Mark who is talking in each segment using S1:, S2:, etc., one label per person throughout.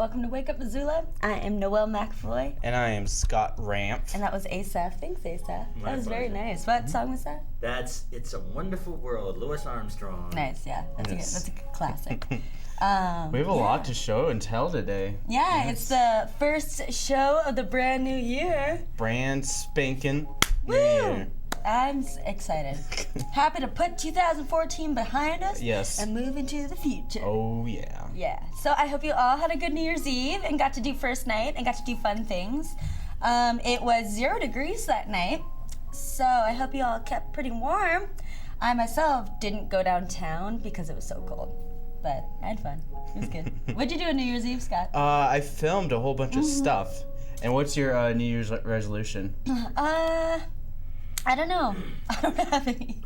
S1: Welcome to Wake Up Missoula. I am Noelle McAvoy.
S2: And I am Scott Ramp.
S1: And that was Asaph. Thanks, Asaph. That was very nice. What song was that?
S3: That's It's a Wonderful World, Louis Armstrong.
S1: Good. That's a good classic.
S2: We have a lot to show and tell today.
S1: Yeah, it's the first show of the brand new year.
S2: Brand spanking new
S1: Woo!
S2: year.
S1: I'm excited. Happy to put 2014 behind us.
S2: Yes.
S1: And move into the future.
S2: Oh, yeah.
S1: Yeah. So I hope you all had a good New Year's Eve and got to do first night and got to do fun things. It was 0 degrees that night, so I hope you all kept pretty warm. I myself didn't go downtown because it was so cold, but I had fun. It was good. What'd you do on New Year's Eve, Scott?
S2: I filmed a whole bunch of stuff. And what's your New Year's resolution?
S1: I don't know. I don't have any.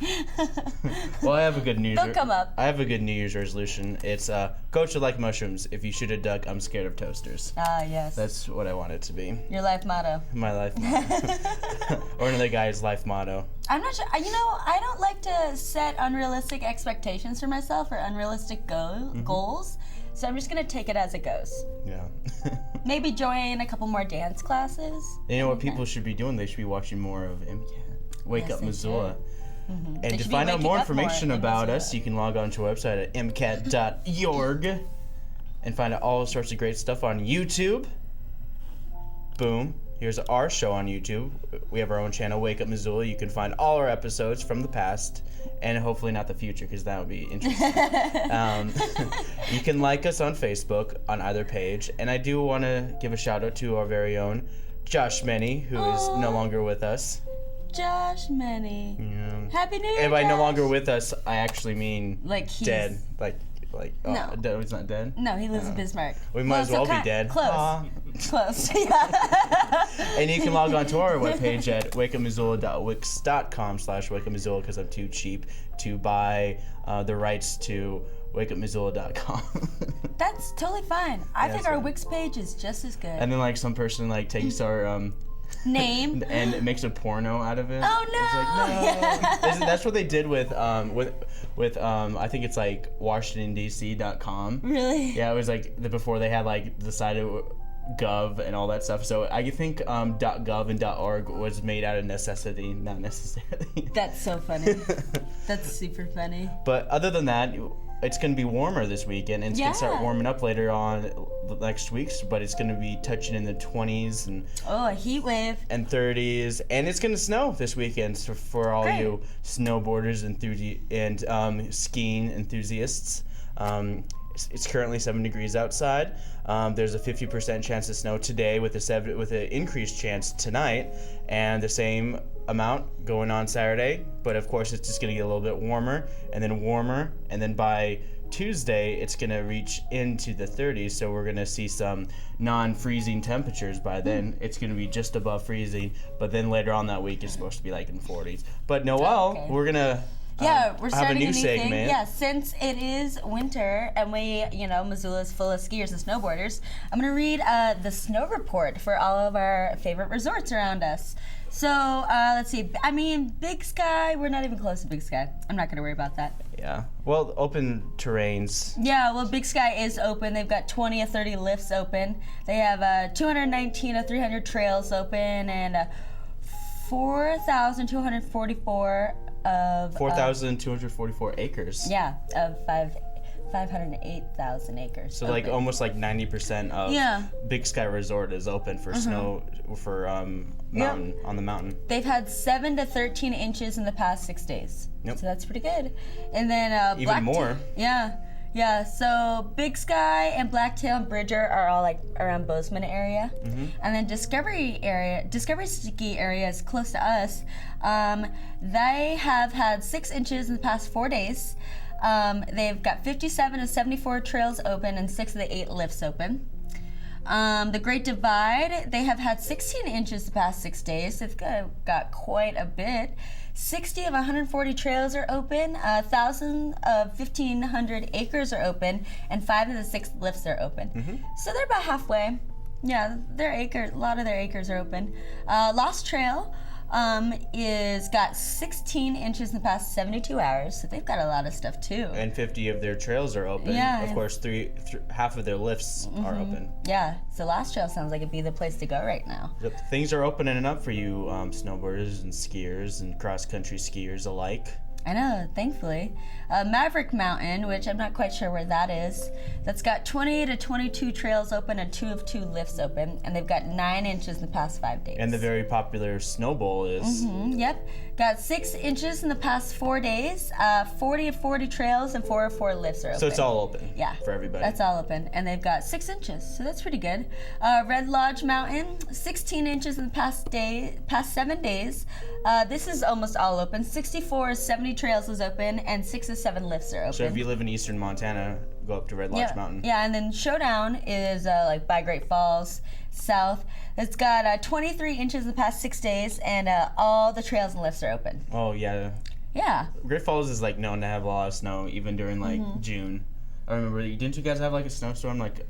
S2: Well, I have a good New Year's.
S1: They'll come up.
S2: I have a good New Year's resolution. It's go to like mushrooms. If you shoot a duck, I'm scared of toasters.
S1: Ah, yes.
S2: That's what I want it to be.
S1: Your life motto.
S2: My life motto. Or another guy's life motto.
S1: I'm not sure. You know, I don't like to set unrealistic expectations for myself or unrealistic goals. So I'm just going to take it as it goes.
S2: Yeah.
S1: Maybe join a couple more dance classes.
S2: You know what people should be doing? They should be watching more of MCAT. Wake Up Missoula.
S1: Mm-hmm.
S2: And to find out more information about us, you can log on to our website at mcat.org and find out all sorts of great stuff on YouTube. Boom. Here's our show on YouTube. We have our own channel, Wake Up Missoula. You can find all our episodes from the past and hopefully not the future, because that would be interesting. You can like us on Facebook on either page. And I do want to give a shout out to our very own Josh Menny, who is no longer with us.
S1: Josh Menny.
S2: Yeah.
S1: Happy New Year,
S2: And by no
S1: Josh.
S2: longer with us, I actually mean
S1: Like he's
S2: dead.
S1: No.
S2: He's not dead?
S1: No, he lives in Bismarck.
S2: We might as well be dead.
S1: Close.
S2: Aw.
S1: Close. Yeah.
S2: And you can log on to our webpage at wakeupmissoula.wix.com/wakeupmissoula, because I'm too cheap to buy the rights to wakeupmissoula.com.
S1: That's totally fine. I think
S2: that's
S1: our
S2: fine.
S1: Wix page is just as good.
S2: And then like some person like takes our
S1: Name.
S2: and it makes a porno out of it.
S1: Oh, no.
S2: It's like, no. That's what they did with I think it's like WashingtonDC.com.
S1: Really?
S2: Yeah, it was like before they had like the site of gov and all that stuff. So I think .gov and .org was made out of necessity, not necessarily.
S1: That's so funny. That's super funny.
S2: But other than that, it's going to be warmer this weekend, and it's going to start warming up later on the next weeks, but it's going to be touching in the 20s and
S1: Oh, a heat wave.
S2: and 30s, and it's going to snow this weekend for all you snowboarders and skiing enthusiasts. It's currently 7 degrees outside. There's a 50% chance of snow today with an increased chance tonight, and the same amount going on Saturday. But of course, it's just going to get a little bit warmer, and then by Tuesday, it's going to reach into the 30s. So we're going to see some non-freezing temperatures by then. It's going to be just above freezing, but then later on that week, it's supposed to be like in 40s. But Noelle, we're going to
S1: we're starting
S2: have a new segment.
S1: thing. Yeah, since it is winter and Missoula is full of skiers and snowboarders, I'm going to read the snow report for all of our favorite resorts around us. So, let's see. I mean, Big Sky, we're not even close to Big Sky. I'm not going to worry about that.
S2: Yeah. Well, open terrains.
S1: Yeah, well, Big Sky is open. They've got 20 of 30 lifts open. They have 219 of 300 trails open and 4,244 of
S2: 4,244 acres.
S1: of 508,000 acres.
S2: So like almost like 90% of Big Sky Resort is open for snow for mountain on the mountain.
S1: They've had 7 to 13 inches in the past 6 days.
S2: Yep.
S1: So that's pretty good. And then
S2: Even more.
S1: Yeah, so Big Sky and Blacktail and Bridger are all like around Bozeman area. And then Discovery Ski area is close to us. They have had 6 inches in the past 4 days. They've got 57 of 74 trails open and 6 of the 8 lifts open. The Great Divide, they have had 16 inches the past 6 days. They've got quite a bit. 60 of 140 trails are open, 1,000 of 1,500 acres are open, and 5 of the 6 lifts are open. So they're about halfway. Yeah, a lot of their acres are open. Lost Trail, is got 16 inches in the past 72 hours, so they've got a lot of stuff too.
S2: And 50 of their trails are open.
S1: Yeah.
S2: Of course, half of their lifts are open.
S1: Yeah, so Last Trail sounds like it'd be the place to go right now.
S2: Yep. Things are opening up for you snowboarders and skiers and cross-country skiers alike.
S1: I know, thankfully. Maverick Mountain, which I'm not quite sure where that is, that's got 20 to 22 trails open and 2 of 2 lifts open, and they've got 9 inches in the past 5 days.
S2: And the very popular Snow Bowl is...
S1: Yep, got 6 inches in the past 4 days, 40 of 40 trails, and 4 of 4 lifts are open.
S2: So it's all open for everybody.
S1: That's all open, and they've got 6 inches, so that's pretty good. Red Lodge Mountain, 16 inches in the past 7 days. This is almost all open. 64 of 70 trails is open, and 6 of 7 lifts are open.
S2: So if you live in eastern Montana, go up to Red Lodge Mountain.
S1: Yeah, and then Showdown is like by Great Falls, south. It's got 23 inches in the past 6 days, and all the trails and lifts are open.
S2: Oh, yeah.
S1: Yeah.
S2: Great Falls is like known to have a lot of snow, even during like June. I remember, didn't you guys have like a snowstorm like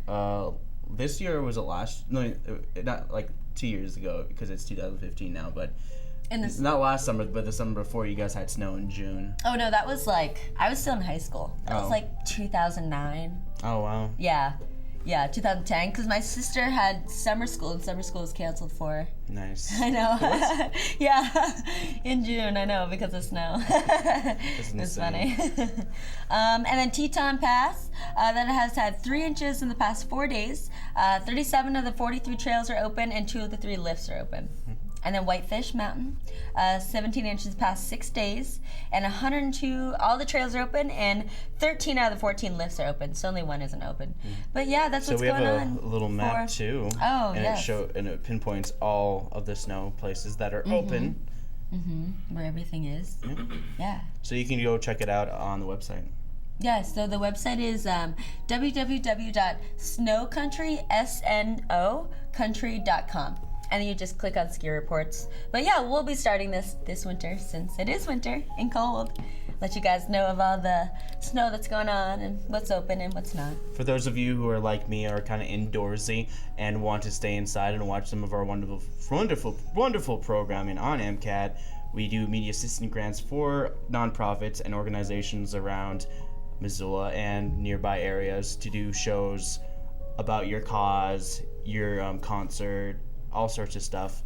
S2: this year, or was it last? No, not like 2 years ago, because it's 2015 now, but it's not last summer, but the summer before, you guys had snow in June.
S1: Oh no, that was like, I was still in high school. That was like 2009.
S2: Oh, wow.
S1: Yeah, 2010, because my sister had summer school, and summer school was canceled for her.
S2: Nice.
S1: I know. Yeah, in June, I know, because of snow. It's funny. And then Teton Pass, that has had 3 inches in the past 4 days. 37 of the 43 trails are open, and 2 of the 3 lifts are open. And then Whitefish Mountain, 17 inches past 6 days, and 102, all the trails are open, and 13 out of the 14 lifts are open, so only 1 isn't open. But yeah, that's what's going on.
S2: So we have a little map too.
S1: Oh,
S2: and
S1: yes.
S2: And it pinpoints all of the snow places that are open.
S1: Where everything is. Yeah.
S2: So you can go check it out on the website.
S1: Yeah, so the website is www.snowcountrysnocountry.com. And then you just click on ski reports. But yeah, we'll be starting this winter, since it is winter and cold. Let you guys know of all the snow that's going on and what's open and what's not.
S2: For those of you who are like me, are kind of indoorsy and want to stay inside and watch some of our wonderful programming on MCAT, we do media assistance grants for nonprofits and organizations around Missoula and nearby areas to do shows about your cause, your concert, all sorts of stuff.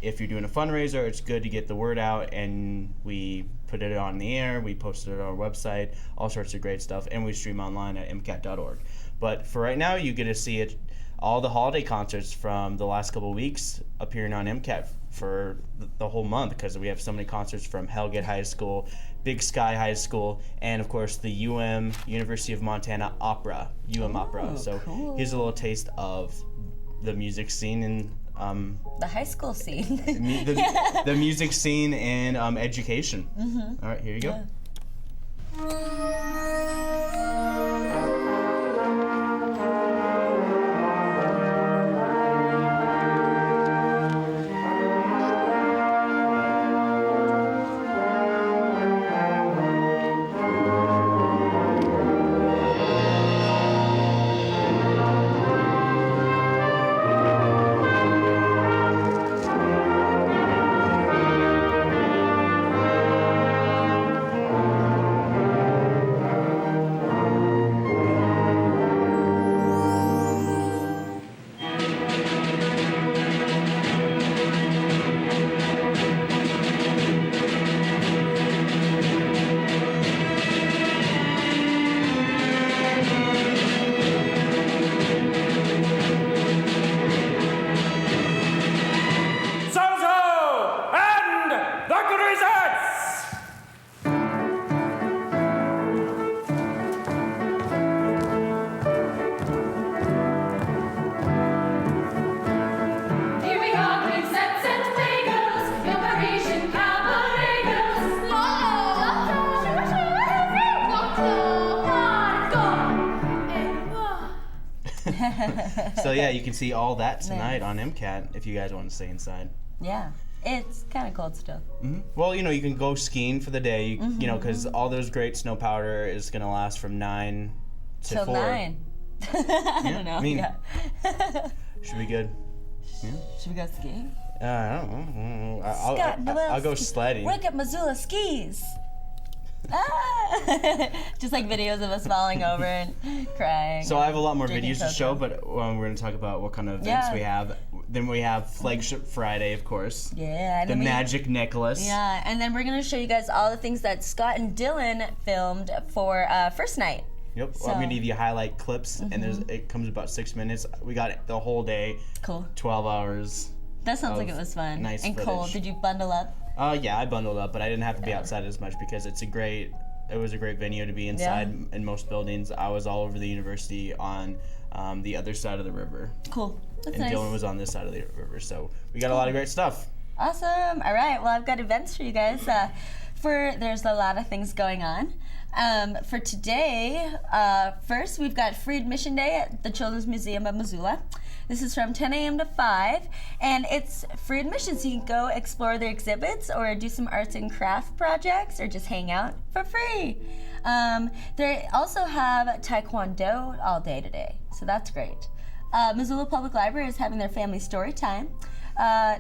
S2: If you're doing a fundraiser, it's good to get the word out, and we put it on the air, we post it on our website, all sorts of great stuff, and we stream online at mcat.org. But for right now, you get to see it, all the holiday concerts from the last couple of weeks appearing on MCAT for the whole month, because we have so many concerts from Hellgate High School, Big Sky High School, and of course the University of Montana Opera, Opera. So
S1: cool.
S2: Here's a little taste of the music scene in
S1: the high school scene.
S2: the music scene and education. All right, here you go. So yeah, you can see all that tonight on MCAT if you guys want to stay inside.
S1: Yeah, it's kind of cold still.
S2: Well, you can go skiing for the day, you know, because all those great snow powder is going to last from 9 to
S1: Till
S2: 4.
S1: 9. I don't know.
S2: I mean, should be good. Yeah.
S1: Should we go skiing?
S2: I don't know.
S1: Noelle
S2: I'll go
S1: skis.
S2: sledding.
S1: Wake up, Missoula skis. Just like videos of us falling over and crying.
S2: So I have a lot more
S1: drinking
S2: videos to
S1: cocoa.
S2: show, but we're going to talk about what kind of events
S1: Yeah.
S2: we have. Then we have FLAGSHP Friday, of course.
S1: Yeah. And
S2: The
S1: then
S2: magic necklace.
S1: Yeah, and then we're going to show you guys all the things that Scott and Dylan filmed for First Night.
S2: Yep.
S1: So-
S2: I'm going to give you highlight clips, and it comes about 6 minutes. We got it the whole day,
S1: Cool.
S2: 12 hours.
S1: That sounds like
S2: of
S1: it was fun.
S2: nice
S1: and
S2: footage.
S1: cold. Did you bundle up?
S2: Yeah, I bundled up, but I didn't have to be outside as much because it was a great venue to be inside in most buildings. I was all over the university on the other side of the river.
S1: Cool. That's
S2: And
S1: nice.
S2: Dylan was on this side of the river, so we got a lot of great stuff.
S1: Awesome. All right. Well, I've got events for you guys. There's a lot of things going on. For today, first we've got Free Admission Day at the Children's Museum of Missoula. This is from 10 a.m. to 5, and it's free admission, so you can go explore their exhibits or do some arts and craft projects or just hang out for free. They also have Taekwondo all day today, so that's great. Missoula Public Library is having their family story time.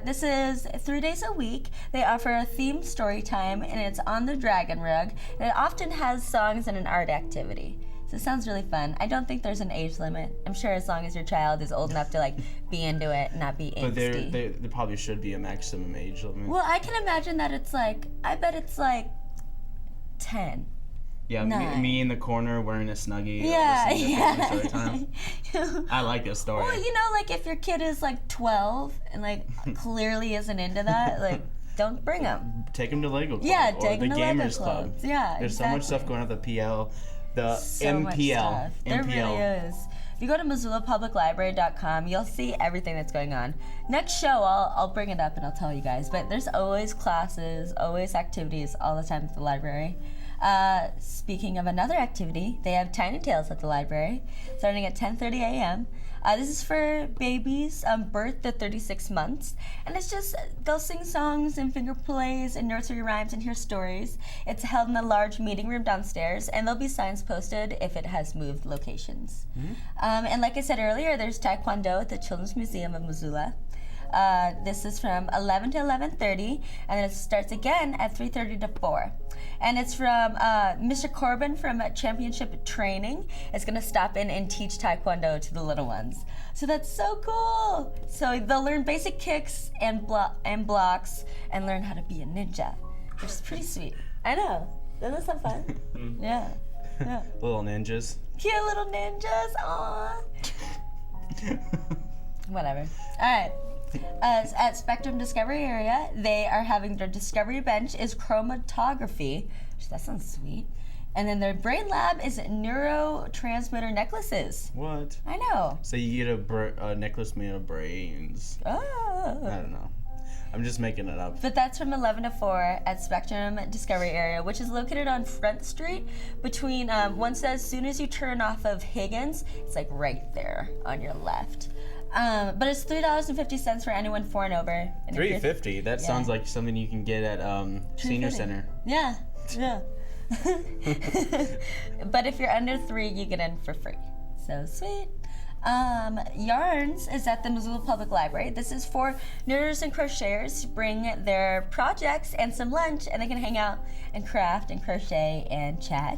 S1: This is 3 days a week. They offer a themed story time, and it's on the Dragon Rug. And it often has songs and an art activity. So it sounds really fun. I don't think there's an age limit. I'm sure as long as your child is old enough to like be into it and not be
S2: But
S1: angsty.
S2: there probably should be a maximum age limit.
S1: Well, I can imagine that it's like, I bet it's like 10.
S2: Yeah,
S1: Nine.
S2: me in the corner wearing a Snuggie.
S1: Yeah,
S2: listening to family story time.
S1: yeah.
S2: I like this story.
S1: Well, you know, like if your kid is like 12 and like clearly isn't into that, like don't bring them.
S2: Take them to Lego Club
S1: Yeah,
S2: or
S1: take
S2: the
S1: 'em to Lego
S2: Gamers Club.
S1: Clubs. Yeah,
S2: There's so much
S1: exactly.
S2: stuff going on at the PL, the
S1: So much
S2: MPL.
S1: stuff. There
S2: MPL.
S1: really is. If you go to MissoulaPublicLibrary.com, you'll see everything that's going on. Next show, I'll bring it up and I'll tell you guys. But there's always classes, always activities all the time at the library. Speaking of another activity, they have Tiny Tales at the library, starting at 10:30 a.m. This is for babies birth to 36 months, and it's just they'll sing songs and finger plays and nursery rhymes and hear stories. It's held in a large meeting room downstairs, and there'll be signs posted if it has moved locations. And like I said earlier, there's Taekwondo at the Children's Museum of Missoula. This is from 11 to 11:30, and then it starts again at 3:30 to 4. And it's from Mr. Corbin from Championship Training. It's going to stop in and teach Taekwondo to the little ones. So that's so cool. So they'll learn basic kicks and blocks and learn how to be a ninja, which is pretty sweet. I know. Doesn't that sound fun? Yeah. Yeah.
S2: Little ninjas.
S1: Cute little ninjas. Aww. Whatever. All right. At Spectrum Discovery Area, they are having their Discovery Bench is chromatography. That sounds sweet. And then their Brain Lab is neurotransmitter necklaces.
S2: What?
S1: I know.
S2: So you get a necklace made of brains. I
S1: Oh.
S2: don't know. I'm just making it up.
S1: But that's from 11 to 4 at Spectrum Discovery Area, which is located on Front Street between, one says, as soon as you turn off of Higgins, it's like right there on your left. But it's $3.50 for anyone 4 and over. And if you're-
S2: $3.50. That sounds like something you can get at Senior
S1: $3.50.
S2: Center.
S1: Yeah, yeah. But if you're under 3, you get in for free. So sweet. Yarns is at the Missoula Public Library. This is for knitters and crocheters to bring their projects and some lunch, and they can hang out and craft and crochet and chat,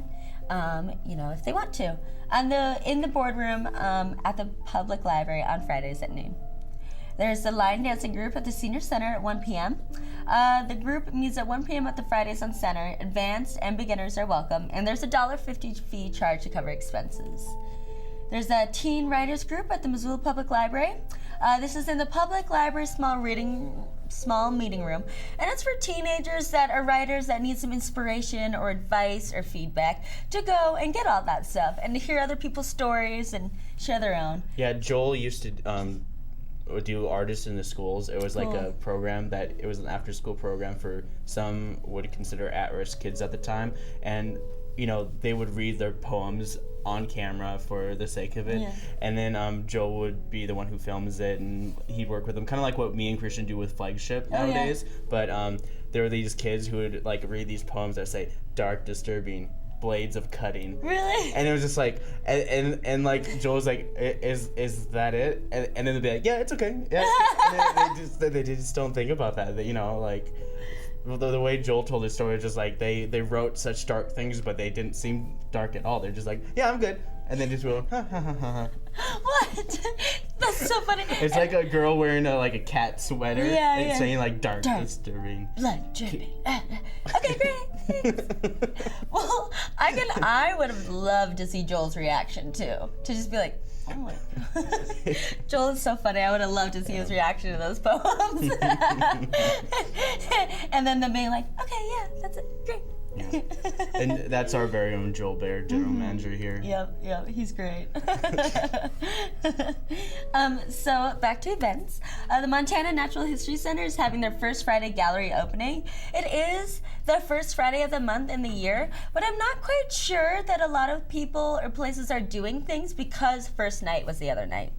S1: if they want to. In the boardroom at the public library on Fridays at noon. There's the line dancing group at the Senior Center at 1 p.m. The group meets at 1 p.m. at the Fridays on Center. Advanced and beginners are welcome, and there's a $1.50 fee charge to cover expenses. There's a teen writers group at the Missoula Public Library. This is in the public library small meeting room, and it's for teenagers that are writers that need some inspiration or advice or feedback to go and get all that stuff and to hear other people's stories and share their own.
S2: Yeah, Joel used to do artists in the schools. It was like
S1: Cool.
S2: a program it was an after-school program for some would consider at-risk kids at the time, and they would read their poems on camera for the sake of it.
S1: Yeah.
S2: And then Joel would be the one who films it, and he'd work with them, kind of like what me and Christian do with FLAGSHP nowadays. But there were these kids who would like read these poems that say dark, disturbing, blades of cutting.
S1: Really?
S2: And it was just like, and like Joel was like, is that it? And then they'd be like, yeah, it's okay. Yeah. And they just don't think about that. You know, like the way Joel told his story was just like they wrote such dark things, but they didn't seem dark at all. They're just like, yeah, I'm good. And then just go, ha ha ha ha.
S1: What? That's so funny.
S2: It's like a girl wearing a cat sweater and saying like dark, disturbing.
S1: Blood dripping. Okay, great. Well, I would have loved to see Joel's reaction too. To just be like, oh my God. Joel is so funny. I would have loved to see his reaction to those poems. And then them being like, okay, yeah, that's it. Great.
S2: Yeah. And that's our very own Joel Bear, general manager here.
S1: Yep, he's great. So back to events. The Montana Natural History Center is having their First Friday gallery opening. It is the first Friday of the month in the year, but I'm not quite sure that a lot of people or places are doing things because First Night was the other night.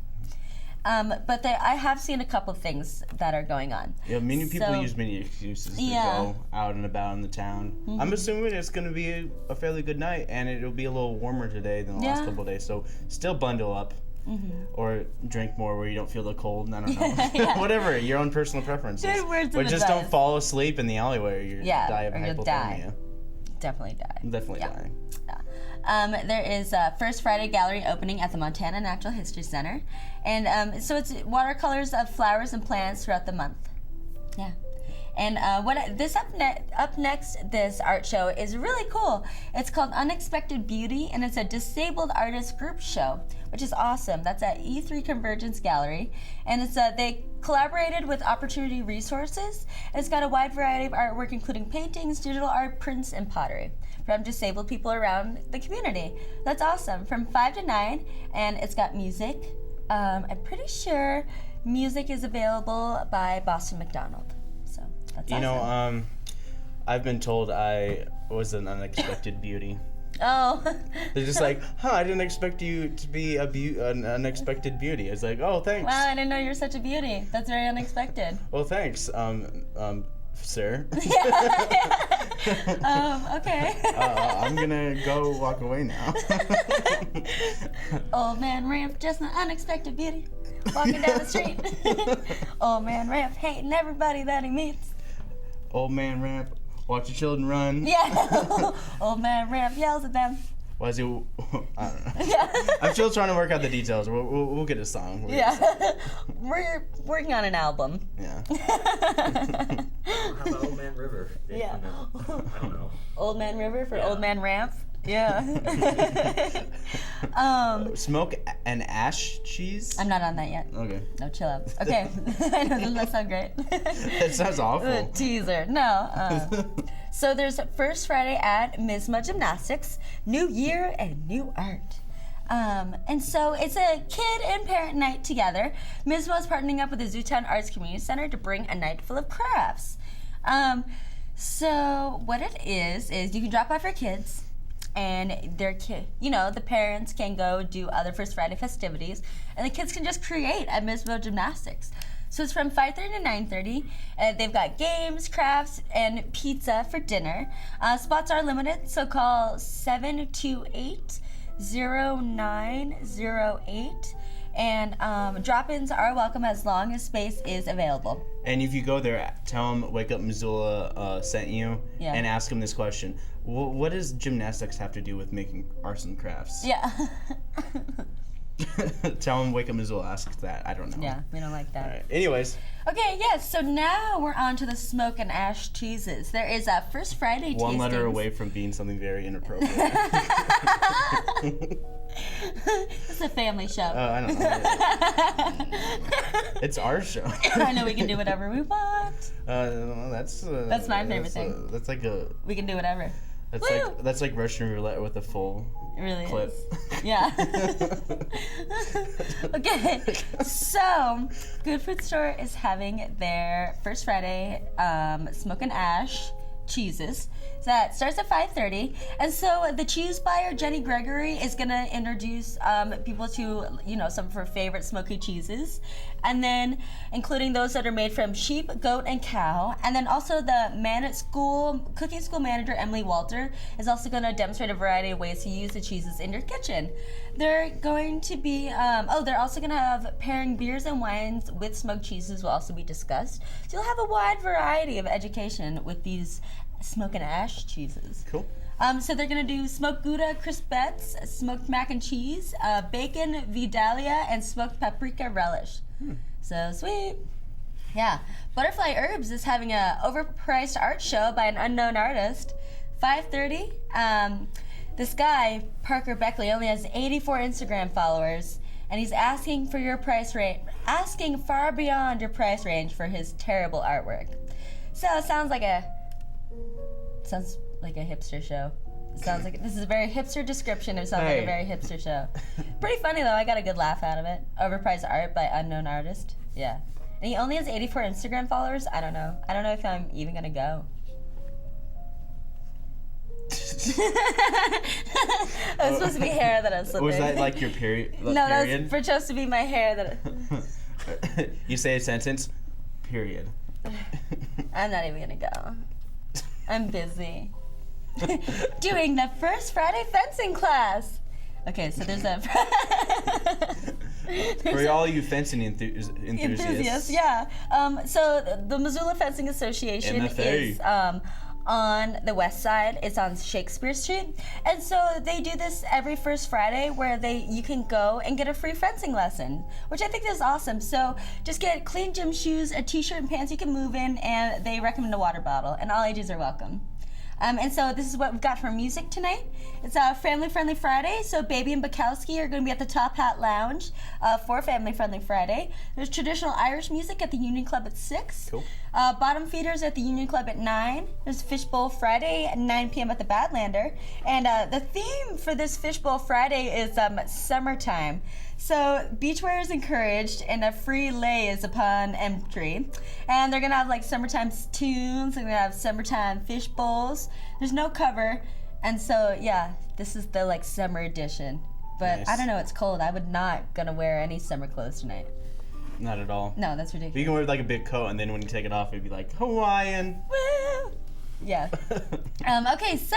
S1: But I have seen a couple things that are going on.
S2: Yeah, many people use many excuses to go out and about in the town. Mm-hmm. I'm assuming it's going to be a fairly good night, and it'll be a little warmer today than the last couple of days. So still bundle up, or drink more where you don't feel the cold. I don't know, whatever your own personal preferences.
S1: Good words of
S2: but just
S1: advice.
S2: don't fall asleep in the alleyway, or you die of hypothermia.
S1: You'll die. Definitely die.
S2: Definitely die.
S1: There is a First Friday gallery opening at the Montana Natural History Center. And so it's watercolors of flowers and plants throughout the month. Yeah. And up next, this art show is really cool. It's called Unexpected Beauty, and it's a disabled artist group show, which is awesome. That's at E3 Convergence Gallery. And it's they collaborated with Opportunity Resources. And it's got a wide variety of artwork, including paintings, digital art, prints, and pottery from disabled people around the community. That's awesome. From 5 to 9, and it's got music. I'm pretty sure music is available by Boston McDonald. So that's awesome.
S2: You know, I've been told I was an unexpected beauty.
S1: Oh.
S2: They're just like, I didn't expect you to be an unexpected beauty. It's like, oh, thanks.
S1: Wow, I didn't know you were such a beauty. That's very unexpected.
S2: Well, thanks, sir.
S1: Okay.
S2: I'm gonna go walk away now.
S1: Old man Ramp, just an unexpected beauty, walking down the street. Old man Ramp, hating everybody that he meets.
S2: Old man Ramp, watch your children run.
S1: Yeah. Old man Ramp yells at them.
S2: Why is he? I don't know. Yeah. I'm still trying to work out the details. We'll get a song.
S1: We're working on an album.
S2: Yeah.
S3: How about Old Man River?
S1: Yeah.
S3: I don't know.
S1: Old Man River for Old Man Ramp. Yeah.
S2: Smoke and ash cheese?
S1: I'm not on that yet.
S2: Okay.
S1: No, chill out. Okay. I know, doesn't that sound great?
S2: That sounds awful.
S1: Teaser. No. So there's First Friday at Misma Gymnastics, New Year and New Art. And so it's a kid and parent night together. Misma is partnering up with the Zootown Arts Community Center to bring a night full of crafts. So what it is you can drop off your kids, and the parents can go do other First Friday festivities, and the kids can just create at Mismo Gymnastics. So it's from 5:30 to 9:30. They've got games, crafts, and pizza for dinner. Spots are limited, so call 728-0908. And drop-ins are welcome as long as space is available.
S2: And if you go there, tell them Wake Up Missoula sent you, and ask them this question. What does gymnastics have to do with making arts and crafts?
S1: Yeah.
S2: Tell them Wake Up Missoula asks that. I don't know.
S1: Yeah, we don't like that.
S2: All right. Anyways.
S1: Okay, yes, so now we're on to the smoke and ash cheeses. There is a First Friday
S2: One
S1: tastings.
S2: letter away from being something very inappropriate.
S1: It's a family show.
S2: I don't know. It's our show.
S1: I know we can do whatever we want.
S2: That's
S1: my favorite thing.
S2: That's like
S1: we can do whatever.
S2: That's like Russian roulette with a full
S1: really
S2: clip.
S1: Yeah. Okay. So, Good Food Store is having their First Friday smoke and ash cheeses. So that starts at 5:30, and so the cheese buyer Jenny Gregory is gonna introduce people to some of her favorite smoky cheeses, and then including those that are made from sheep, goat, and cow. And then also the cooking school manager, Emily Walter, is also going to demonstrate a variety of ways to use the cheeses in your kitchen. They're going to be, they're also going to have pairing beers and wines with smoked cheeses will also be discussed. So you'll have a wide variety of education with these smoke and ash cheeses.
S2: Cool.
S1: So they're gonna do smoked Gouda crispettes, smoked mac and cheese, bacon Vidalia, and smoked paprika relish. So sweet. Yeah. Butterfly Herbs is having a overpriced art show by an unknown artist. 5:30. This guy, Parker Beckley, only has 84 Instagram followers, and he's asking for your price range, asking far beyond your price range for his terrible artwork. So it sounds like a hipster show. It sounds like this is a very hipster description. It sounds like a very hipster show. Pretty funny though. I got a good laugh out of it. Overpriced art by unknown artist. Yeah, and he only has 84 Instagram followers. I don't know if I'm even gonna go. It was supposed to be hair that I was slipping.
S2: Was that like your period?
S1: No, that was supposed to be my hair that.
S2: You say a sentence. Period.
S1: I'm not even gonna go. I'm busy. Doing the First Friday fencing class. Okay, so there's a...
S2: For all you fencing enthusiasts.
S1: Yeah. So the Missoula Fencing Association
S2: MFA.
S1: is on the west side. It's on Shakespeare Street. And so they do this every first Friday where you can go and get a free fencing lesson, which I think is awesome. So just get clean gym shoes, a t-shirt and pants you can move in, and they recommend a water bottle, and all ages are welcome. And so this is what we've got for music tonight. It's a family-friendly Friday, so Baby and Bukowski are going to be at the Top Hat Lounge for Family-Friendly Friday. There's traditional Irish music at the Union Club at 6.
S2: Cool.
S1: Bottom Feeders at the Union Club at 9. There's Fishbowl Friday at 9 p.m. at the Badlander. And the theme for this Fishbowl Friday is summertime. So beachwear is encouraged, and a free lay is upon entry. And they're gonna have like summertime tunes. They're gonna have summertime fish bowls. There's no cover, and so yeah, this is the like summer edition. But
S2: Nice.
S1: I don't know, it's cold. I would not gonna wear any summer clothes tonight.
S2: Not at all.
S1: No, that's ridiculous.
S2: You can wear like a big coat, and then when you take it off, it'd be like Hawaiian.
S1: Woo! Yeah. Okay, so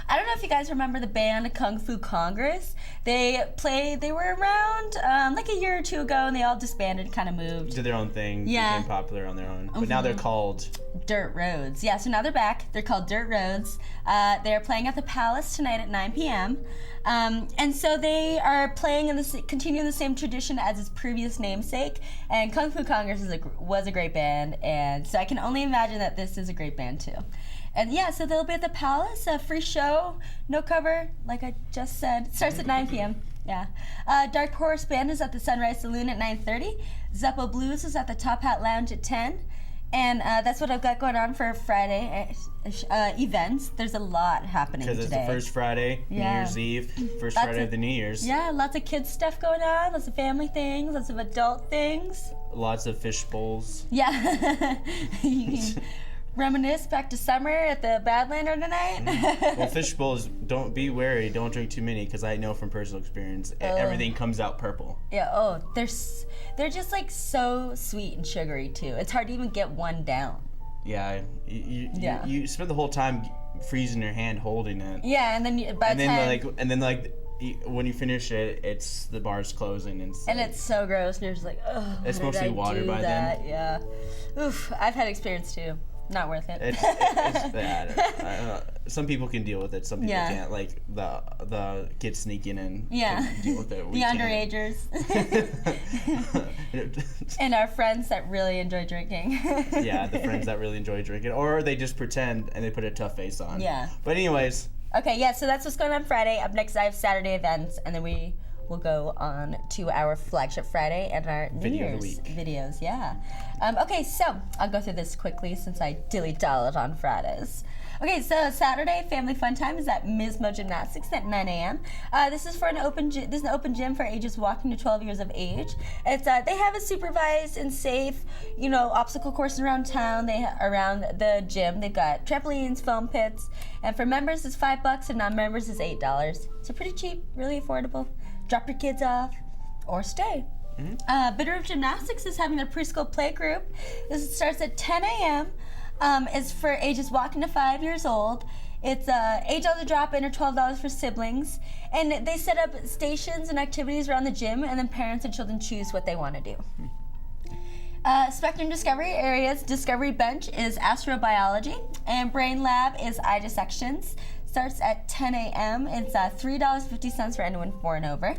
S1: I don't know if you guys remember the band Kung Fu Congress. They were around like a year or two ago, and they all disbanded, kind of moved.
S2: Did their own thing.
S1: Yeah.
S2: Became popular on their own. But now they're called
S1: Dirt Roads. Yeah, so now they're back. They're called Dirt Roads. They're playing at the Palace tonight at 9 p.m. And so they are playing continuing the same tradition as its previous namesake. And Kung Fu Congress was a great band, and so I can only imagine that this is a great band too. And yeah, so they'll be at the Palace, a free show, no cover, like I just said. It starts at 9 p.m. Yeah. Dark Horse Band is at the Sunrise Saloon at 9:30. Zeppo Blues is at the Top Hat Lounge at 10. And that's what I've got going on for Friday events. There's a lot happening today.
S2: because it's the first Friday, New Year's Eve, first Friday of the New Year's.
S1: Yeah, lots of kids stuff going on, lots of family things, lots of adult things.
S2: Lots of fish bowls.
S1: Yeah. You can reminisce back to summer at the Badlander tonight.
S2: Well, fish bowls, don't be wary. Don't drink too many, because I know from personal experience, everything comes out purple.
S1: Yeah, they're just like so sweet and sugary too. It's hard to even get one down.
S2: Yeah, you spend the whole time freezing your hand holding it.
S1: Yeah, and then
S2: when you finish it, it's the bar's closing
S1: and it's so gross, and you're just like, oh.
S2: It's mostly water by then.
S1: Yeah. Oof, I've had experience too. Not worth it.
S2: It's bad. Some people can deal with it. Some people can't. Like the kids sneaking in.
S1: Yeah.
S2: Can deal with it.
S1: The underagers. And our friends that really enjoy drinking.
S2: Yeah, the friends that really enjoy drinking, or they just pretend and they put a tough face on.
S1: Yeah.
S2: But anyways.
S1: Okay, yeah. So that's what's going on Friday. Up next, I have Saturday events, and then we will go on to our Flagship Friday and our New
S2: Video of
S1: Year's
S2: the week.
S1: videos. Yeah. Okay, so I'll go through this quickly since I dilly-dallied on Fridays. Okay, so Saturday family fun time is at Mismo Gymnastics at 9 a.m. This is an open gym for ages walking to 12 years of age. It's they have a supervised and safe, obstacle course around town. Around the gym. They've got trampolines, foam pits, and for members it's $5 and non-members is $8. So pretty cheap, really affordable. Drop your kids off or stay. Bitterroot Gymnastics is having their preschool play group. This starts at 10 a.m. It's for ages walking to 5 years old. It's $8 a drop-in or $12 for siblings. And they set up stations and activities around the gym, and then parents and children choose what they want to do. Spectrum Discovery Area's Discovery Bench is astrobiology, and Brain Lab is eye dissections. Starts at 10 a.m. It's $3.50 for anyone 4 and over.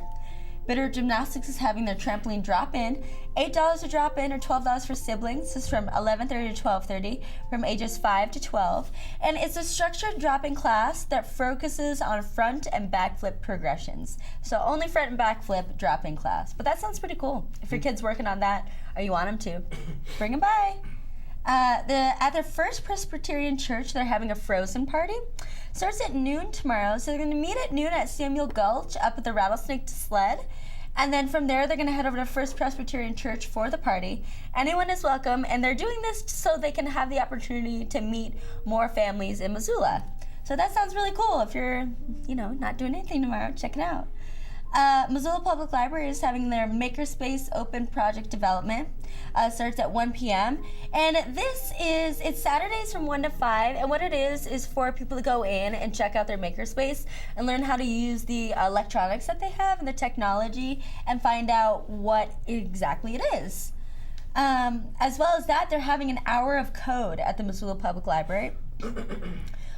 S1: Bitterroot Gymnastics is having their trampoline drop-in, $8 a drop-in or $12 for siblings. This is from 11:30 to 12:30, from ages 5 to 12. And it's a structured drop-in class that focuses on front and back flip progressions. So only front and back flip drop-in class. But that sounds pretty cool. If your kid's working on that, or you want them to, bring them by. At their First Presbyterian Church, they're having a Frozen party. Starts at noon tomorrow, so they're going to meet at noon at Samuel Gulch up at the Rattlesnake Sled. And then from there, they're going to head over to First Presbyterian Church for the party. Anyone is welcome, and they're doing this so they can have the opportunity to meet more families in Missoula. So that sounds really cool. If you're, not doing anything tomorrow, check it out. Missoula Public Library is having their Makerspace Open Project Development. Starts at 1 p.m. And it's Saturdays from 1 to 5. And what it is for people to go in and check out their makerspace and learn how to use the electronics that they have and the technology and find out what exactly it is. As well as that, they're having an hour of code at the Missoula Public Library.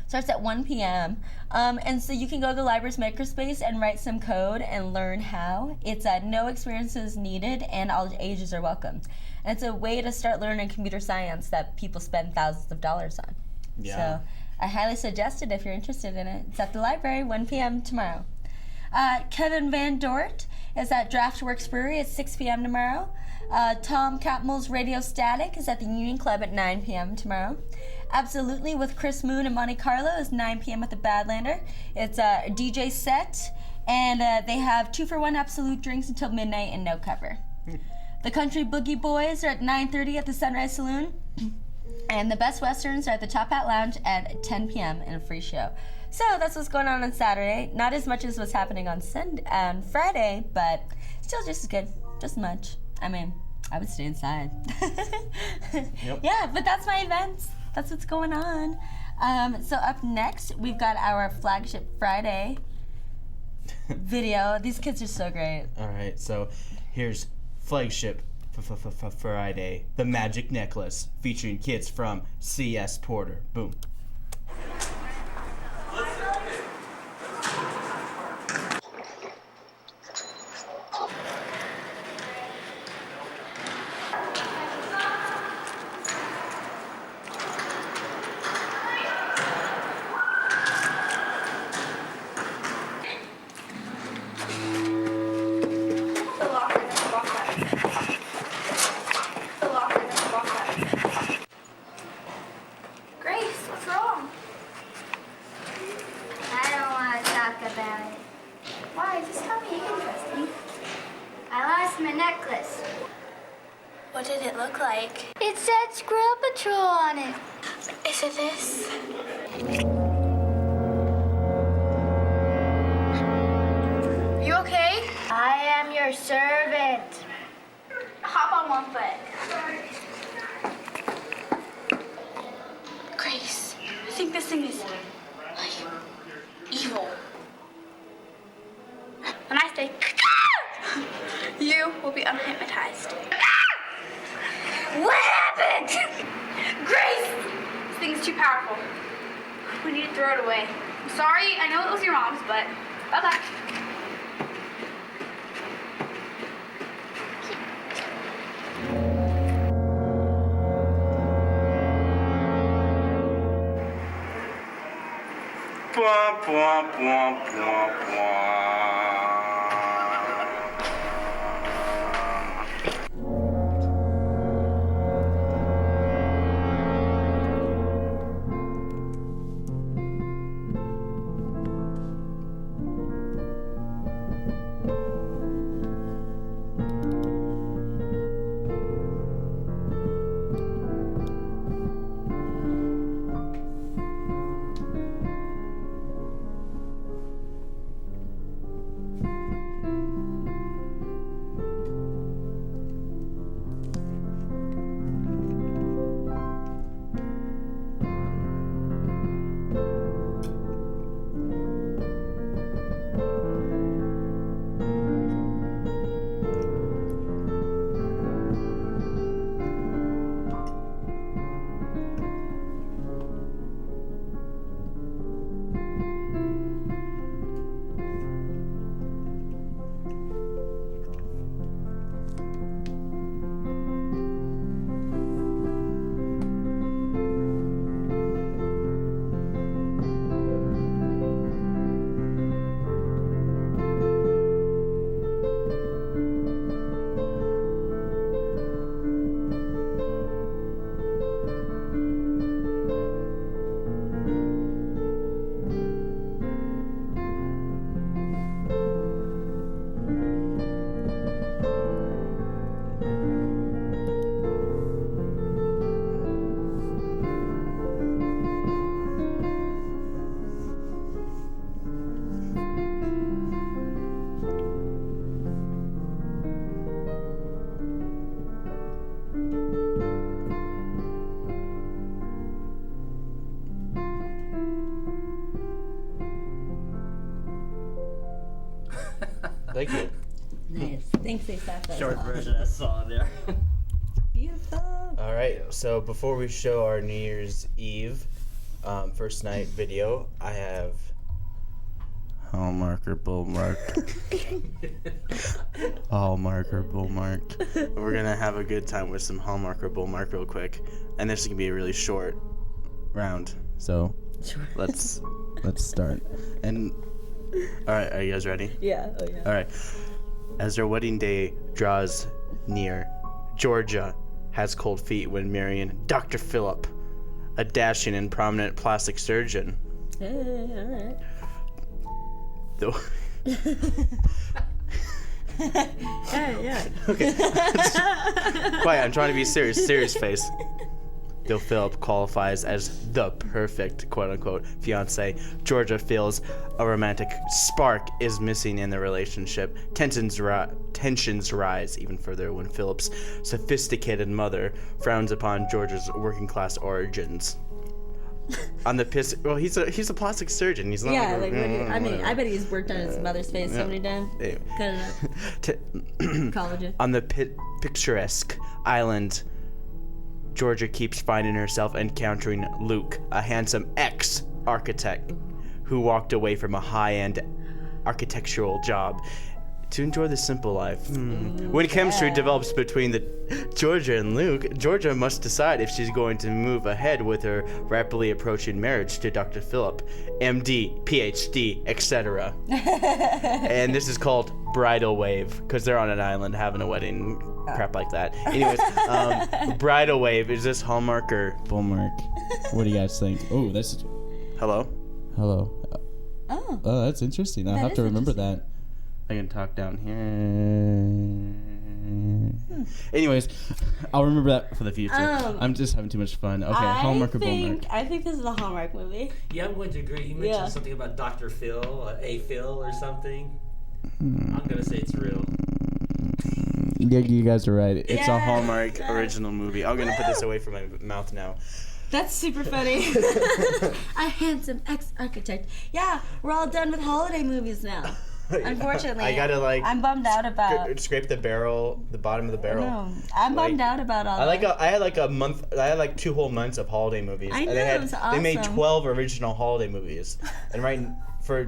S1: Starts at 1 p.m. And so you can go to the library's makerspace and write some code and learn how. It's no experiences needed, and all ages are welcome. And it's a way to start learning computer science that people spend thousands of dollars on.
S2: Yeah.
S1: So I highly suggest it if you're interested in it. It's at the library, 1 p.m. tomorrow. Kevin Van Dort is at Draftworks Brewery at 6 p.m. tomorrow. Tom Catmull's Radio Static is at the Union Club at 9 p.m. tomorrow. Absolutely with Chris Moon and Monte Carlo is 9 p.m. at the Badlander. It's a DJ set, and they have 2-for-1 Absolute drinks until midnight and no cover. The Country Boogie Boys are at 9:30 at the Sunrise Saloon, and the Best Westerns are at the Top Hat Lounge at 10 p.m. and a free show. So that's what's going on Saturday. Not as much as what's happening on Friday, but still just as good, just as much. I mean, I would stay inside.
S2: Yep.
S1: Yeah, but that's my events. That's what's going on. So up next, we've got our Flagship Friday video. These kids are so great.
S2: All right, so here's Flagship Friday, the Magic Necklace, featuring kids from C.S. Porter. Boom.
S4: What did it look like? It said Squirrel Patrol on it. Is it this? You okay? I am your servant. Hop on one foot. Grace, I think this thing is like evil. When I say you will be unhypnotized. What happened? Grace! This thing's too powerful. We need to throw it away. I'm sorry, I know it was your mom's, but bye-bye.
S2: Bwah, bwah, bwah, bwah, bwah. Thank you.
S1: Nice. Thanks, ASAP.
S3: Short version I saw there.
S1: Beautiful.
S2: All right. So before we show our New Year's Eve first night video, I have Hallmark or Bullmark. Hallmark or Bullmark. We're gonna have a good time with some Hallmark or Bullmark real quick, and this is gonna be a really short round. So let's start. And all right, are you guys ready?
S1: Yeah. Oh yeah.
S2: All right. As their wedding day draws near, Georgia has cold feet when marrying Dr. Phillip, a dashing and prominent plastic surgeon.
S1: Hey, all right.
S2: Though.
S1: Yeah.
S2: Okay. Quiet. I'm trying to be serious. Serious face. Though Philip qualifies as the perfect quote-unquote fiance, Georgia feels a romantic spark is missing in the relationship. Tensions rise even further when Philip's sophisticated mother frowns upon Georgia's working-class origins. On the piss, well, he's a plastic surgeon. He's not
S1: Yeah,
S2: like,
S1: I mean,
S2: whatever.
S1: I bet he's worked on his mother's face so many times.
S2: Anyway.
S1: Cut it up. Collagen.
S2: On the picturesque island, Georgia keeps finding herself encountering Luke, a handsome ex-architect who walked away from a high-end architectural job to enjoy the simple life. When chemistry develops between Georgia and Luke, Georgia must decide if she's going to move ahead with her rapidly approaching marriage to Dr. Phillip, MD, PhD, etc. And this is called Bridal Wave, because they're on an island having a wedding, crap like that. Anyways, Bridal Wave, is this Hallmark or Bullmark?
S5: What do you guys think? Oh, that's
S2: Hello?
S5: hello.
S1: Oh.
S5: Oh, that's interesting. I'll
S1: That
S5: have
S1: is
S5: to remember
S1: interesting.
S5: that.
S2: I can talk down here.
S5: Anyways, I'll remember that for the future. I'm just having too much fun. Okay, Hallmark or Bullmark?
S1: I think this is a Hallmark movie.
S3: Yeah, I'm going to agree. He mentioned
S1: Yeah.
S3: something about Dr. Phil, A. Phil or something. I'm going to say it's real.
S5: Yeah, you guys are right.
S2: It's a Hallmark original movie. I'm gonna put this away from my mouth now.
S1: That's super funny. A handsome ex-architect. Yeah, we're all done with holiday movies now. Unfortunately,
S2: I gotta
S1: I'm bummed out about.
S2: scrape the bottom of the barrel.
S1: No, I'm bummed
S2: Like,
S1: out about all.
S2: I had like a month. I had like 2 whole months of holiday movies.
S1: I
S2: and
S1: know,
S2: they had,
S1: it was
S2: They made
S1: awesome.
S2: 12 original holiday movies, and for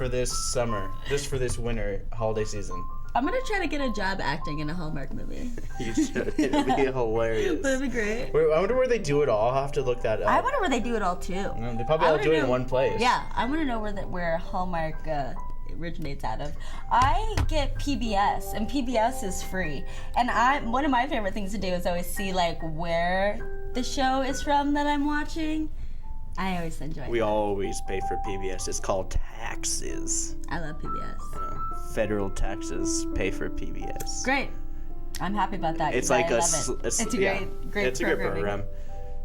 S2: this summer, just for this winter holiday season.
S1: I'm gonna try to get a job acting in a Hallmark movie.
S2: You should. It'd be hilarious.
S1: That'd be great.
S2: I wonder where they do it all. I'll have to look that up.
S1: I wonder where they do it all too.
S2: They probably all
S1: wanna
S2: do it in
S1: know-
S2: one place.
S1: Yeah, I want to know where Hallmark originates out of. I get PBS, and PBS is free. And one of my favorite things to do is always see like where the show is from that I'm watching. I always enjoy.
S2: We
S1: that.
S2: always pay for PBS. It's called taxes.
S1: I love PBS.
S2: Federal taxes pay for PBS.
S1: Great. I'm happy about that.
S2: It's
S1: 'cause
S2: like
S1: I
S2: a
S1: love it. It's a great
S2: It's a good
S1: programming.
S2: program.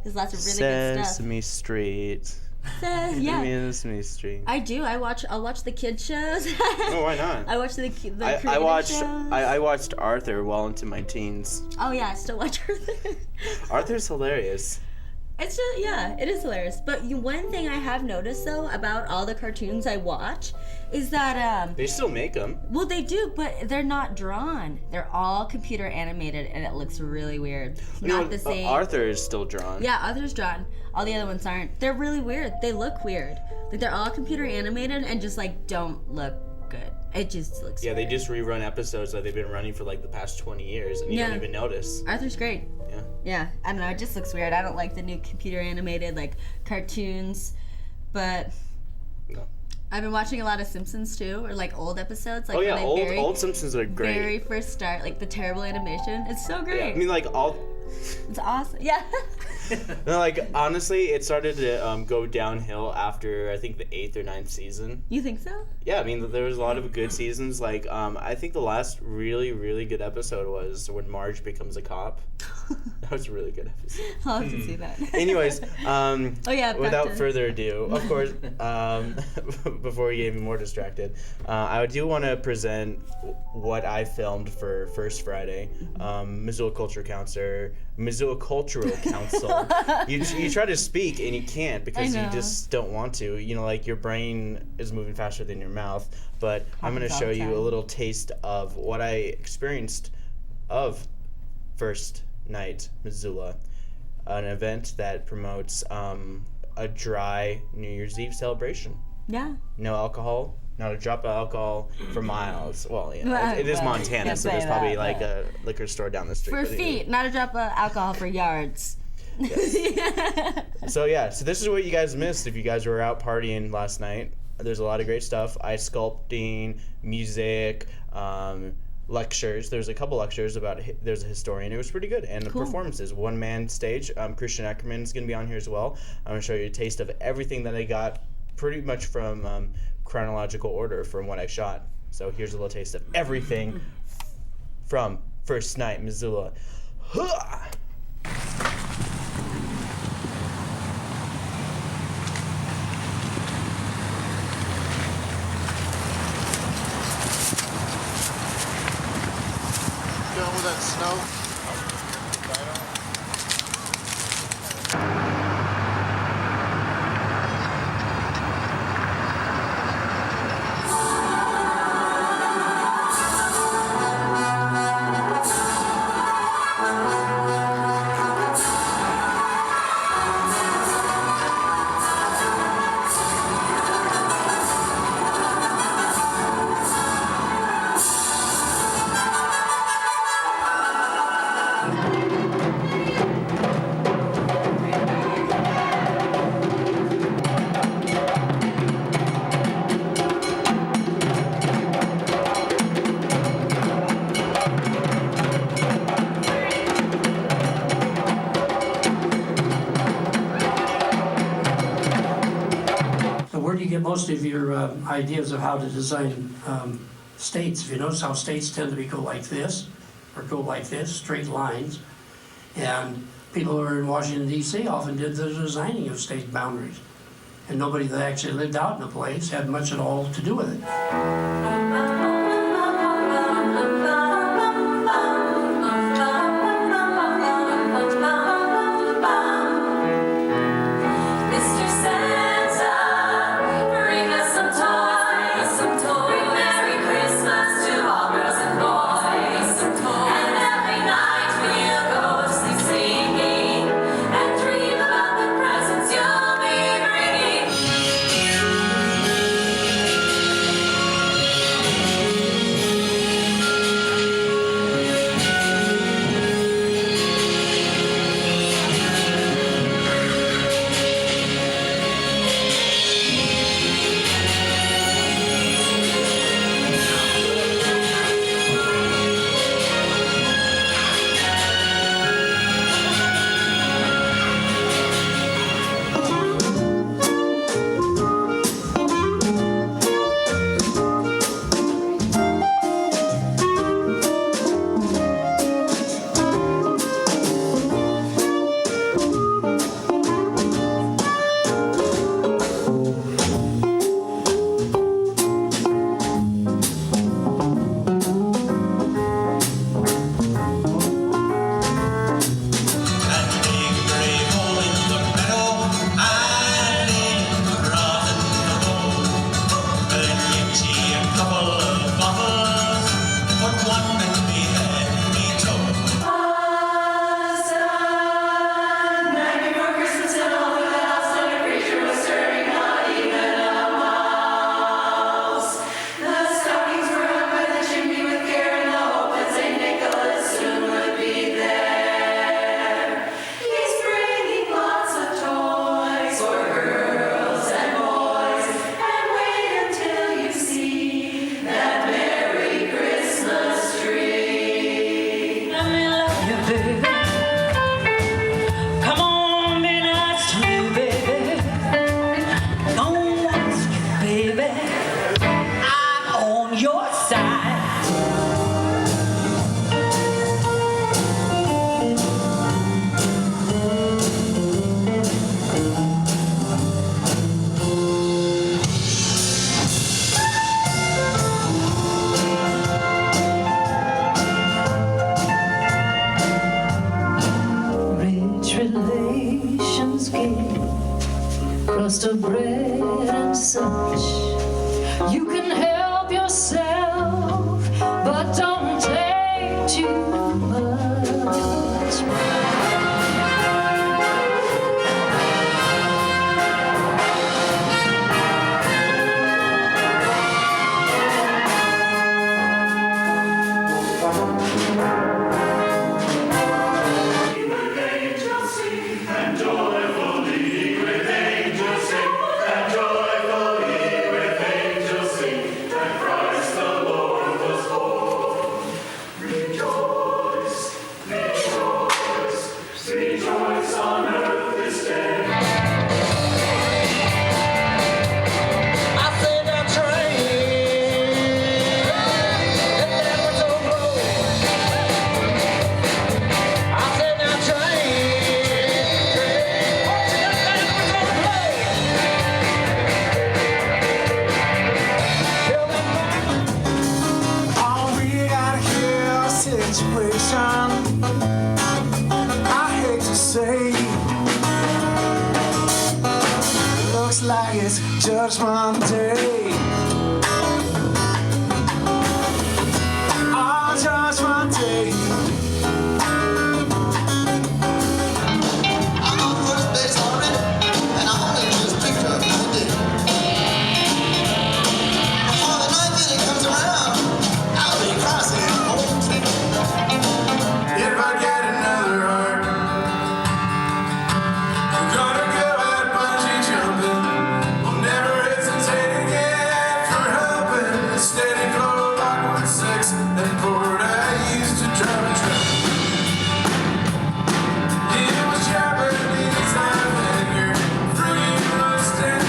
S1: There's lots of really good stuff.
S2: Sesame Street.
S1: Yeah.
S2: Sesame Street.
S1: I do. I'll watch the kids shows.
S2: Oh, why not?
S1: I watch the
S2: I
S1: creative
S2: watched
S1: shows.
S2: I watched Arthur well into my teens.
S1: Oh yeah, I still watch her.
S2: Arthur's hilarious.
S1: It's just, yeah, it is hilarious. But one thing I have noticed though about all the cartoons I watch is that
S2: They still make them.
S1: well they do, but they're not drawn. They're all computer animated, and it looks really weird. Not the same.
S2: Arthur is still drawn.
S1: Yeah, Arthur's drawn. All the other ones aren't. They're really weird. They look weird. Like they're all computer animated and just like don't look good. It just looks.
S2: Yeah,
S1: weird.
S2: they just rerun episodes that they've been running for like the past 20 years, and you
S1: Yeah.
S2: don't even notice.
S1: Arthur's great.
S2: Yeah.
S1: Yeah, I don't know. It just looks weird. I don't like the new computer animated like cartoons, but
S2: No.
S1: I've been watching a lot of Simpsons too, or like old episodes. Like
S2: Oh yeah,
S1: when they
S2: old Simpsons are great.
S1: very first start, like the terrible animation. It's so great.
S2: Yeah, I mean, like all.
S1: It's awesome. Yeah.
S2: No, like honestly, it started to go downhill after I think the 8th or 9th season.
S1: You think so?
S2: Yeah, I mean there was a lot of good seasons. Like I think the last really good episode was when Marge becomes a cop. That was a really good episode.
S1: I'll have to see that.
S2: Anyways,
S1: Oh yeah. back
S2: without
S1: to-
S2: further ado, of course, before we get even more distracted, I do want to present what I filmed for First Friday. Missoula Culture Counselor Missoula Cultural Council. You try to speak and you can't because you just don't want to. You know, like your brain is moving faster than your mouth. But I'm going to show you a little taste of what I experienced of First Night Missoula, an event that promotes a dry New Year's Eve celebration.
S1: Yeah.
S2: No alcohol. Not a drop of alcohol for miles. Well, yeah, it is Montana, so there's probably like a liquor store down the street.
S1: For feet, not a drop of alcohol for yards.
S2: Yes. So this is what you guys missed if you guys were out partying last night. There's a lot of great stuff: ice sculpting, music, lectures. There's a couple lectures about. There's a historian. It was pretty good, and the performances. One man stage. Christian Ackerman is going to be on here as well. I'm going to show you a taste of everything that I got, pretty much from chronological order from what I shot. So here's a little taste of everything from First Night Missoula.
S6: Done with that snow?
S7: Most of your ideas of how to design states. If you notice how states tend to go like this, or go like this, straight lines. And people who are in Washington, D.C. often did the designing of state boundaries. And nobody that actually lived out in the place had much at all to do with it.
S8: relations give crust of bread and such. You can help yourself, but don't take too much.
S9: Judgment Day. Oh, Judgment Day.
S10: I'm on first base already, and I only just picked up the day. Before the ninth inning comes around, I'll be crossing home plate.
S9: If I get another heart, I'm gonna go out bungee jumping. Never hesitate again for helping. Steady flow like 1-6 and forward I used to drive a truck. It was Japanese linebacker, fruity rust and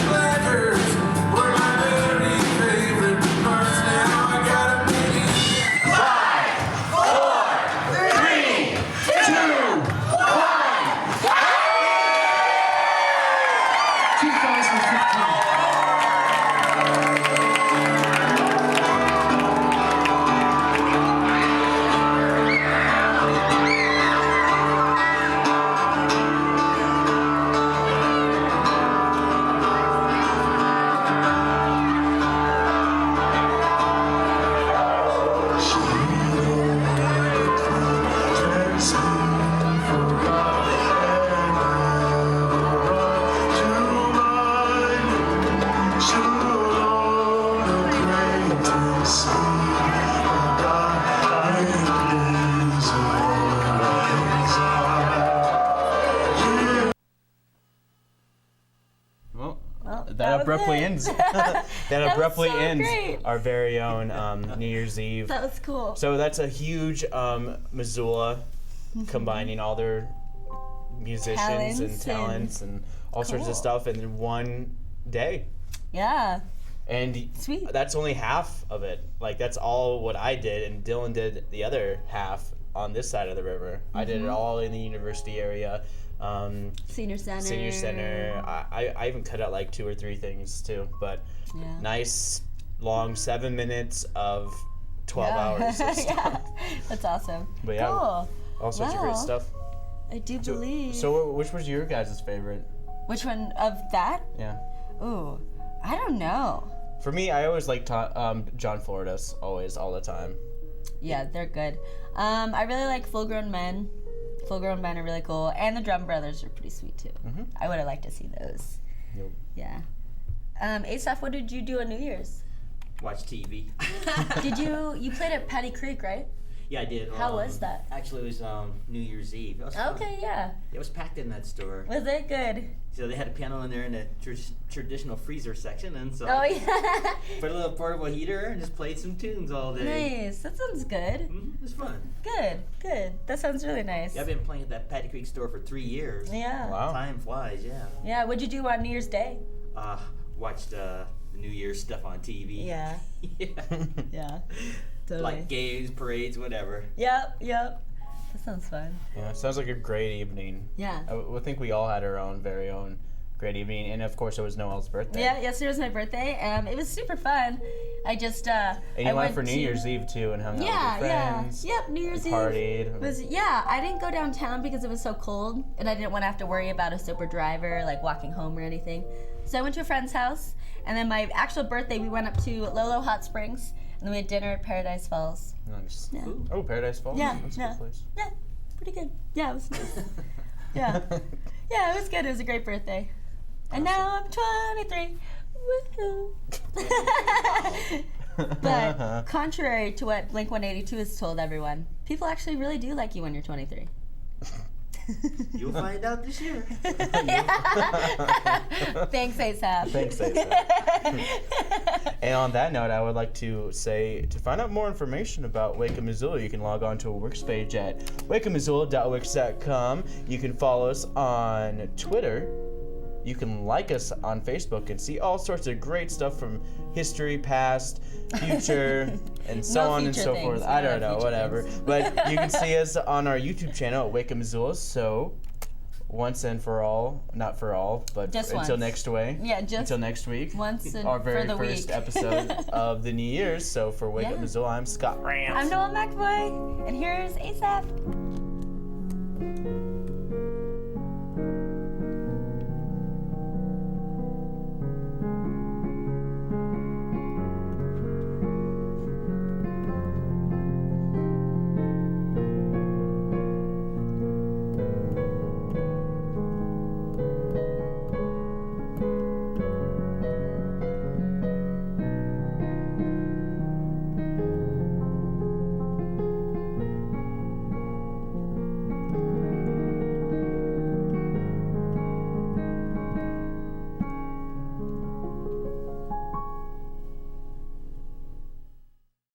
S9: blackers were my very favorite parts. Now I got a meeting. 5, 4, 3, 2, 1. 2015.
S2: That abruptly ends. That abruptly
S1: so
S2: ends
S1: great.
S2: our very own New Year's Eve.
S1: That was cool.
S2: So that's a huge Missoula, combining all their musicians and talents and all sorts of stuff in one day.
S1: Yeah.
S2: And
S1: Sweet.
S2: that's only half of it. Like, that's all what I did, and Dylan did the other half on this side of the river. I did it all in the university area.
S1: Senior
S2: Senior Center. I even cut out like 2 or 3 things too, but nice long 7 minutes of 12 hours of stuff.
S1: That's awesome.
S2: But yeah,
S1: cool.
S2: all sorts of great stuff.
S1: I do believe.
S2: So which was your guys' favorite?
S1: Which one of that?
S2: Yeah.
S1: Ooh, I don't know.
S2: For me, I always liked John Florida's always, all the time.
S1: Yeah, they're good. I really like Full Grown Men. Full Grown Men are really cool, and the Drum Brothers are pretty sweet too. I would have liked to see those.
S2: Yep.
S1: Yeah. Asaph, what did you do on New Year's?
S3: Watch TV.
S1: Did you played at Patty Creek, right?
S3: Yeah, I did.
S1: How was that?
S3: Actually, it was New Year's Eve. It was fun.
S1: Okay, yeah.
S3: It was packed in that store.
S1: Was it good?
S3: So they had a piano in there in the traditional freezer section, and so
S1: Oh yeah.
S3: put a little portable heater and just played some tunes all day.
S1: Nice. That sounds good.
S3: It was fun.
S1: Good. That sounds really nice.
S3: Yeah, I've been playing at that Patty Creek store for 3 years.
S1: Yeah.
S2: Wow.
S3: Time flies, yeah.
S1: Yeah. What'd you do on New Year's Day?
S3: Watched the New Year's stuff on TV.
S1: Yeah.
S3: Yeah.
S1: Yeah. Totally.
S3: Like games, parades, whatever.
S1: Yep. That sounds fun.
S2: Yeah, it sounds like a great evening.
S1: Yeah.
S2: I think we all had our own very own great evening. And of course, it was Noelle's birthday.
S1: Yeah, yesterday was my birthday. It was super fun. I just
S2: And you
S1: I
S2: went for New
S1: to-
S2: Year's Eve too and hung out with your friends.
S1: Yep, New Year's Eve.
S2: Partied.
S1: I didn't go downtown because it was so cold and I didn't want to have to worry about a sober driver, like walking home or anything. So I went to a friend's house, and then my actual birthday, we went up to Lolo Hot Springs, and then we had dinner at Paradise Falls.
S2: Nice.
S1: Yeah.
S2: Oh, Paradise Falls?
S1: Yeah,
S2: That's a
S1: yeah.
S2: good place.
S1: Yeah, pretty good. Yeah, it was nice. Yeah. Yeah, it was good. It was a great birthday. And now I'm 23. Woohoo. But contrary to what Blink-182 has told everyone, people actually really do like you when you're 23.
S3: You'll find out this year.
S1: Thanks, ASAP.
S2: Thanks, ASAP. And on that note, I would like to say, to find out more information about Wake Up Missoula, you can log on to a Wix page at wakeupmissoula.wix.com. You can follow us on Twitter. You can like us on Facebook and see all sorts of great stuff from history, past, future, and so
S1: No
S2: on and
S1: future
S2: so
S1: things,
S2: forth.
S1: no
S2: I don't know,
S1: future
S2: whatever.
S1: things.
S2: But you can see us on our YouTube channel at Wake Up Missoula. So, once and for all, not for all, but
S1: Just
S2: until
S1: once.
S2: next week.
S1: Yeah, just
S2: until next week.
S1: once and
S2: Our very
S1: for the
S2: first
S1: week.
S2: episode of the New Year's. So for Wake Up
S1: Yeah.
S2: Missoula, I'm Scott Rams.
S1: I'm Noelle McAvoy, and here's ASAP.